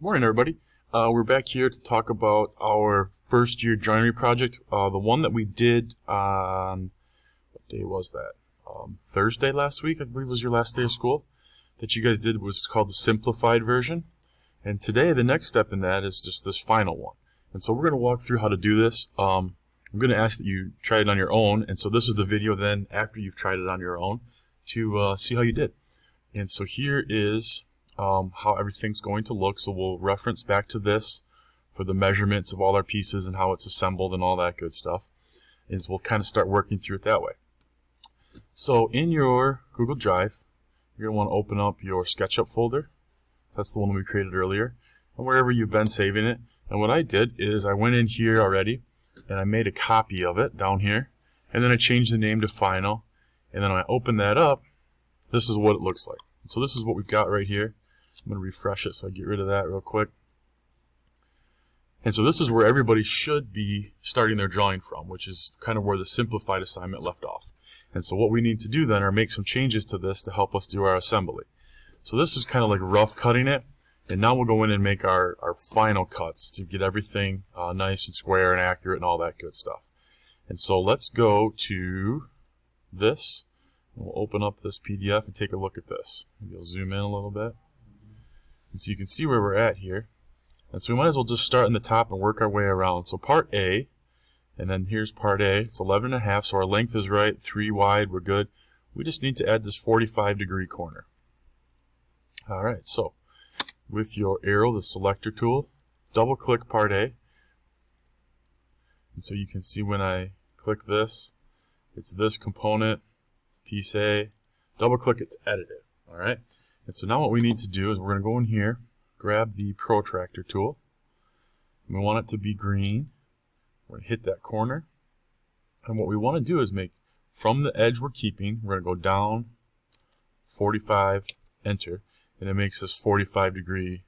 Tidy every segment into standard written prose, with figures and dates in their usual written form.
Good morning, everybody. We're back here to talk about our first year joinery project. The one that we did on, what day was that? Thursday last week, I believe was your last day of school. That you guys did was called the simplified version. And today, the next step in that is just this final one. And so we're going to walk through how to do this. I'm going to ask that you try it on your own. And so this is the video then after you've tried it on your own to see how you did. And so here is how everything's going to look. So we'll reference back to this for the measurements of all our pieces and how it's assembled and all that good stuff. And so we'll kind of start working through it that way. So in your Google Drive, you're going to want to open up your SketchUp folder. That's the one we created earlier. And wherever you've been saving it. And what I did is I went in here already and I made a copy of it down here. And then I changed the name to Final. And then when I open that up, this is what it looks like. So this is what we've got right here. I'm going to refresh it so I get rid of that real quick. And so this is where everybody should be starting their drawing from, which is kind of where the simplified assignment left off. And so what we need to do then are make some changes to this to help us do our assembly. So this is kind of like rough cutting it. And now we'll go in and make our final cuts to get everything nice and square and accurate and all that good stuff. And so let's go to this. And we'll open up this PDF and take a look at this. Maybe I'll zoom in a little bit. And so you can see where we're at here. And so we might as well just start in the top and work our way around. So part A, and then here's part A. It's 11.5, so our length is right, 3 wide, we're good. We just need to add this 45-degree corner. All right, so with your arrow, the selector tool, double-click part A. And so you can see when I click this, it's this component, piece A. Double-click it to edit it, all right? And so now what we need to do is we're going to go in here, grab the Protractor tool. And we want it to be green. We're going to hit that corner. And what we want to do is make, from the edge we're keeping, we're going to go down 45, enter, and it makes this 45-degree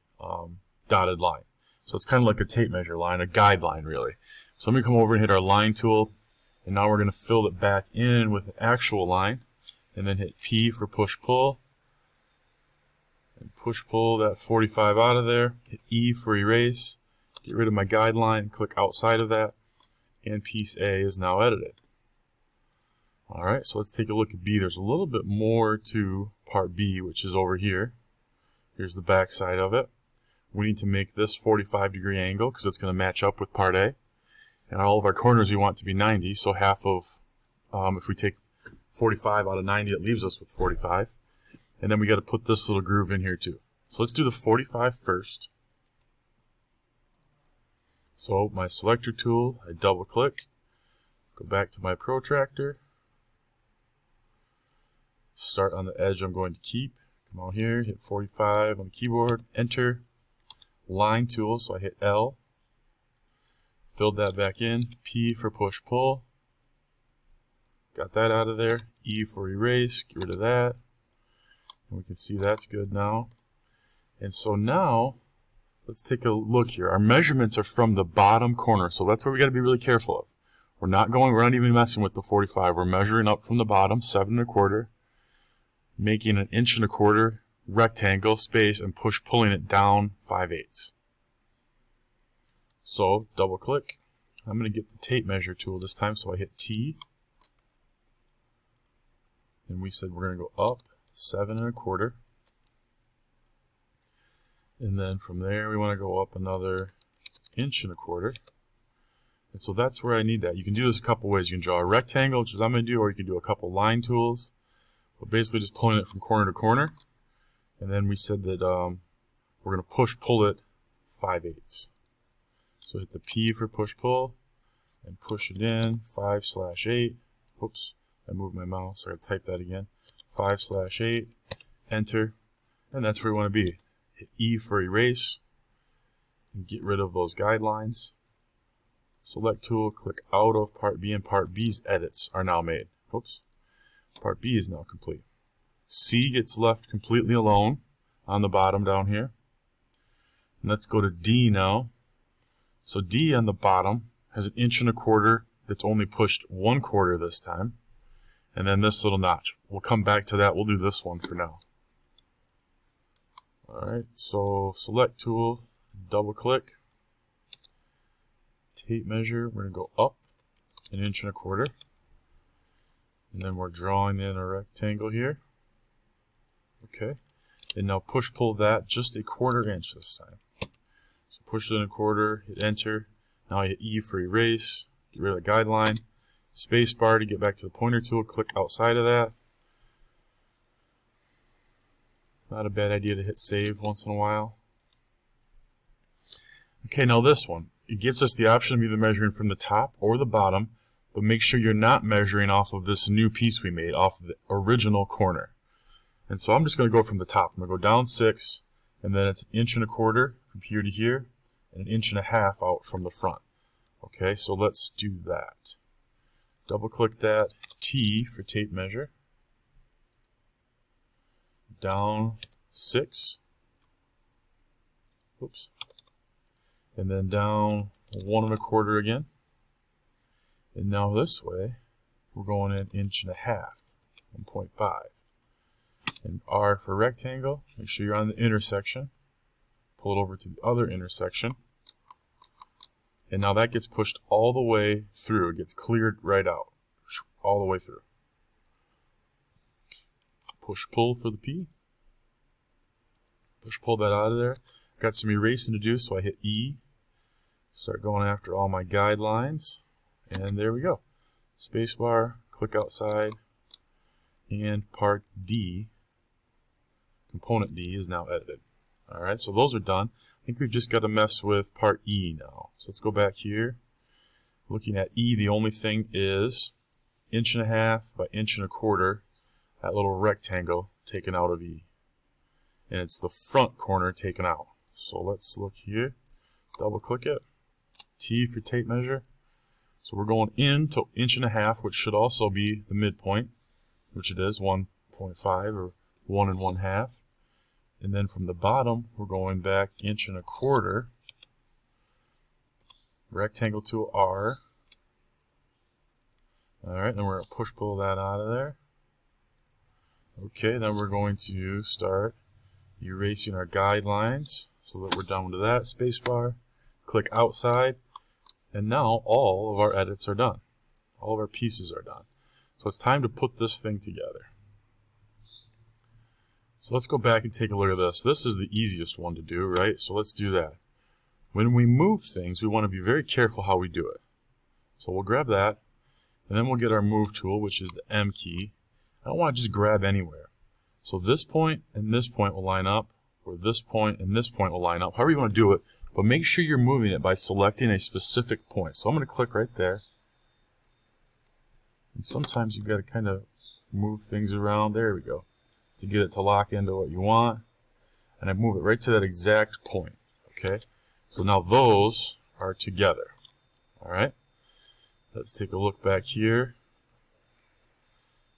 dotted line. So it's kind of like a tape measure line, a guide line really. So let me come over and hit our line tool, and now we're going to fill it back in with an actual line, and then hit P for push-pull. And push-pull that 45 out of there, hit E for erase, get rid of my guideline, click outside of that, and piece A is now edited. Alright, so let's take a look at B. There's a little bit more to part B, which is over here. Here's the back side of it. We need to make this 45-degree angle because it's going to match up with part A. And all of our corners we want to be 90, so half of, if we take 45 out of 90, it leaves us with 45. And then we got to put this little groove in here too. So let's do the 45 first. So my selector tool, I double click, go back to my protractor, start on the edge I'm going to keep, come out here, hit 45 on the keyboard, enter, line tool, so I hit L, filled that back in, P for push pull, got that out of there, E for erase, get rid of that. We can see that's good now. And so now, let's take a look here. Our measurements are from the bottom corner, so that's where we got to be really careful of. We're not even messing with the 45. We're measuring up from the bottom, 7 1/4, making an 1 1/4 rectangle space and pulling it down 5/8. So double click. I'm going to get the tape measure tool this time, so I hit T. And we said we're going to go up 7 1/4, and then from there we want to go up another 1 1/4, and so that's where I need that. You can do this a couple ways. You can draw a rectangle, which is what I'm going to do, or you can do a couple line tools, but basically just pulling it from corner to corner. And then we said that we're going to pull it 5/8. So hit the P for push pull and push it in 5/8. Oops, I moved my mouse, so I got to type that again. 5/8, enter, and that's where we want to be. Hit E for erase, and get rid of those guidelines. Select tool, click out of part B, and part B's edits are now made. Oops, part B is now complete. C gets left completely alone on the bottom down here. And let's go to D now. So D on the bottom has an 1 1/4 that's only pushed 1/4 this time. And then this little notch. We'll come back to that. We'll do this one for now. Alright, so select tool, double click, tape measure, we're going to go up 1.25 inches, and then we're drawing in a rectangle here. Okay, and now push pull that just 1/4 inch this time. So push it in 1/4, hit enter. Now I hit E for erase, get rid of the guideline, space bar to get back to the pointer tool, click outside of that. Not a bad idea to hit save once in a while. Okay, now this one, it gives us the option of either measuring from the top or the bottom, but make sure you're not measuring off of this new piece we made, off of the original corner. And so I'm just going to go from the top. I'm going to go down 6, and then it's 1.25 inches from here to here, and 1.5 inches out from the front. Okay, so let's do that. Double click that, T for tape measure, down 6, oops, and then down 1.25 again. And now this way, we're going in 1.5 inches, 1.5. And R for rectangle, make sure you're on the intersection. Pull it over to the other intersection. And now that gets pushed all the way through. It gets cleared right out, all the way through. Push pull for the P. Push pull that out of there. Got some erasing to do, so I hit E. Start going after all my guidelines. And there we go. Spacebar, click outside, and part D, component D, is now edited. Alright, so those are done. I think we've just got to mess with part E now. So let's go back here. Looking at E, the only thing is 1.5 inches by 1.25 inches, that little rectangle taken out of E. And it's the front corner taken out. So let's look here, double click it, T for tape measure. So we're going into 1.5 inches, which should also be the midpoint, which it is, 1.5 or 1 1/2. And then from the bottom, we're going back 1.25 inches, rectangle to R. Alright, then we're going to push pull that out of there. Okay, then we're going to start erasing our guidelines so that we're done with that. Spacebar, click outside, and now all of our edits are done. All of our pieces are done. So it's time to put this thing together. So let's go back and take a look at this. This is the easiest one to do, right? So let's do that. When we move things, we want to be very careful how we do it. So we'll grab that, and then we'll get our move tool, which is the M key. I don't want to just grab anywhere. So this point and this point will line up, or this point and this point will line up, however you want to do it, but make sure you're moving it by selecting a specific point. So I'm going to click right there. And sometimes you've got to kind of move things around. There we go. To get it to lock into what you want. And I move it right to that exact point. Okay? So now those are together. Alright? Let's take a look back here.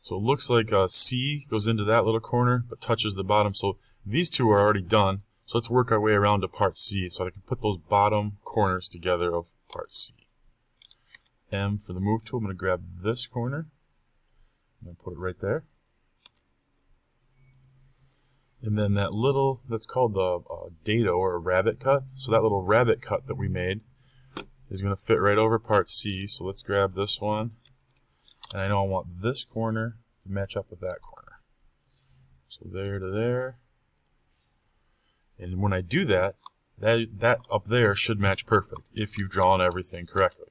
So it looks like C goes into that little corner, but touches the bottom. So these two are already done. So let's work our way around to part C so I can put those bottom corners together of part C. M for the move tool, I'm going to grab this corner and put it right there. And then that little, that's called the dado or a rabbit cut. So that little rabbit cut that we made is going to fit right over part C. So let's grab this one. And I know I want this corner to match up with that corner. So there to there. And when I do that, that up there should match perfect if you've drawn everything correctly.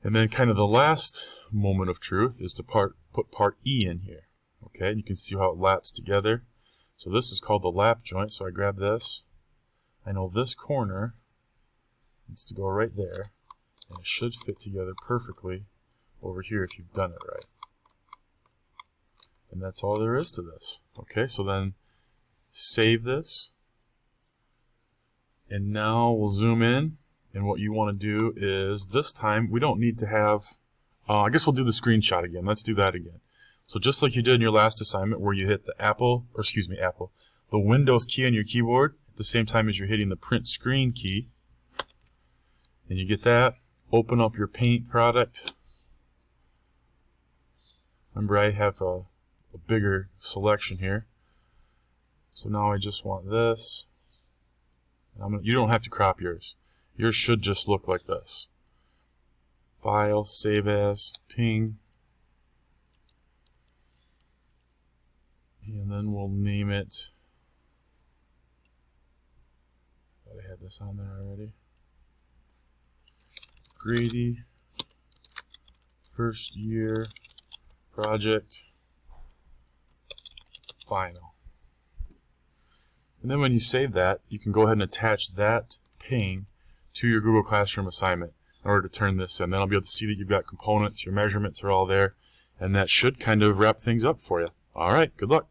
And then kind of the last moment of truth is to put part E in here. Okay, and you can see how it laps together. So this is called the lap joint. So I grab this. I know this corner needs to go right there. And it should fit together perfectly over here if you've done it right. And that's all there is to this. Okay, so then save this. And now we'll zoom in. And what you want to do is, this time, we don't need to have, I guess we'll do the screenshot again. Let's do that again. So just like you did in your last assignment where you hit the the Windows key on your keyboard at the same time as you're hitting the print screen key. And you get that. Open up your Paint product. Remember, I have a bigger selection here. So now I just want this. You don't have to crop yours. Yours should just look like this. File, save as, ping. And then we'll name it. Thought I had this on there already. Grady First Year Project Final. And then when you save that, you can go ahead and attach that ping to your Google Classroom assignment in order to turn this in. Then I'll be able to see that you've got components, your measurements are all there, and that should kind of wrap things up for you. All right, good luck.